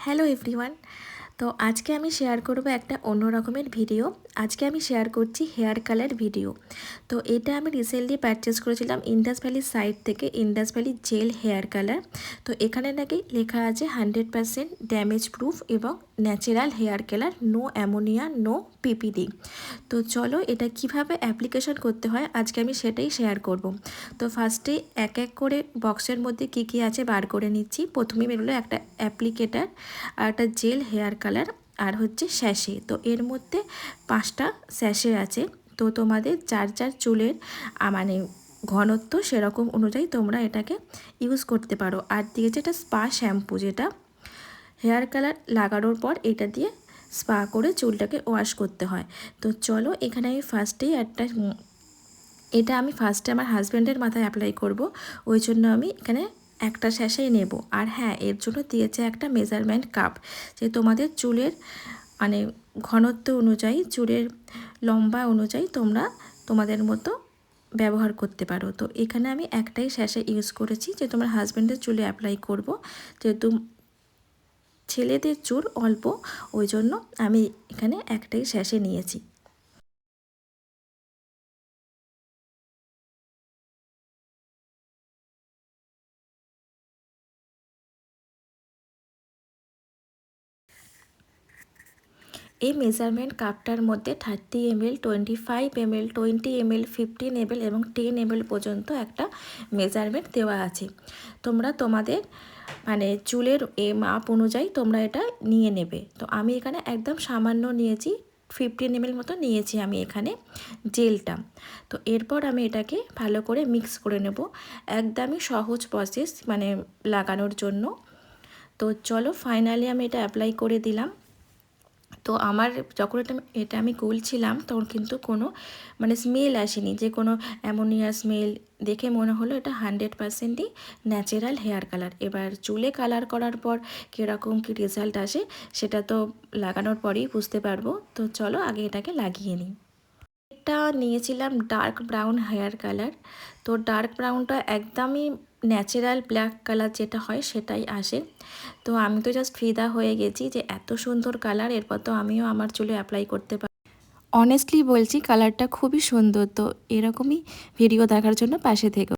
Hello everyone. তো আজকে আমি শেয়ার করব একটা অন্য রকমের ভিডিও। আজকে আমি শেয়ার করছি হেয়ার কালার ভিডিও। তো এটা আমি রিসেন্টলি পারচেস করেছিলাম ইন্ডাস ভ্যালির সাইট থেকে, Indus valley gel hair colour. তো এখানে নাকি লেখা আছে 100% ড্যামেজ প্রুফ এবং natural hair colour, no ammonia, no PPD. তো চলো এটা কিভাবে অ্যাপ্লিকেশন করতে হয় আজকে আমি সেটাই শেয়ার করব। তো ফার্স্টে এক এক করে বক্সের মধ্যে কী কী আছে বার করে নিচ্ছি। প্রথমেই বেরোলো একটা অ্যাপ্লিকেটার, আর একটা জেল হেয়ার কালার, আর হচ্ছে স্যাশে। তো এর মধ্যে 5টা স্যাশে আছে। তো তোমাদের যার যার চুলের মানে ঘনত্ব সেরকম অনুযায়ী তোমরা এটাকে ইউজ করতে পারো। আর দিয়েছে এটা স্পা শ্যাম্পু, যেটা হেয়ার কালার লাগানোর পর এটা দিয়ে স্পা করে চুলটাকে ওয়াশ করতে হয়। তো চলো এখানে আমি ফার্স্টেই এটা আমি ফার্স্টে আমার হাজব্যান্ডের মাথায় অ্যাপ্লাই করব, ওই জন্য আমি এখানে একটা স্যাশেই নেব। আর হ্যাঁ, এর জন্য দিয়েছে একটা মেজারমেন্ট কাপ, যে তোমাদের চুলের মানে ঘনত্ব অনুযায়ী, চুলের লম্বা অনুযায়ী তোমরা তোমাদের মতো ব্যবহার করতে পারো। তো এখানে আমি একটাই স্যাশে ইউজ করেছি, যে তোমার হাজব্যান্ডের চুলে অ্যাপ্লাই করব, যেহেতু ছেলেদের চুল অল্প, ওই জন্য আমি এখানে একটাই স্যাশে নিয়েছি। এই মেজারমেন্ট কাপটার মধ্যে 30 ml, 25 ml, 20 ml, 15 ml এবং 10 ml পর্যন্ত একটা মেজারমেন্ট দেওয়া আছে। তোমরা তোমাদের মানে চুলের মাপ অনুযায়ী তোমরা এটা নিয়ে নেবে। তো আমি এখানে একদম সামান্য নিয়েছি, 15 ml মতো নিয়েছি আমি এখানে জেলটা। তো এরপর আমি এটাকে ভালো করে মিক্স করে নেব। একদমই সহজ প্রসেস মানে লাগানোর জন্য। তো চলো ফাইনালি আমি এটা অ্যাপ্লাই করে দিলাম। তো আমার যখন এটা আমি গুলছিলাম তখন কিন্তু কোনো মানে স্মেল আসেনি, যে কোনো অ্যামোনিয়া স্মেল। দেখে মনে হলো এটা 100%ই ন্যাচারাল হেয়ার কালার। এবার চুলে কালার করার পর কীরকম কী রেজাল্ট আসে সেটা তো লাগানোর পরেই বুঝতে পারবো। তো চলো আগে এটাকে লাগিয়ে নিই। এটা নিয়েছিলাম ডার্ক ব্রাউন হেয়ার কালার। তো ডার্ক ব্রাউনটা একদমই ন্যাচারাল ব্ল্যাক কালার যেটা হয় সেটাই আসে। তো আমি তো জাস্ট ফিদা হয়ে গেছি যে এত সুন্দর কালার, এরপর তো আমিও আমার চুলে অ্যাপ্লাই করতে পারি। অনেস্টলি বলছি কালারটা খুবই সুন্দর। তো এরকমই ভিডিও দেখার জন্য পাশে থেকো।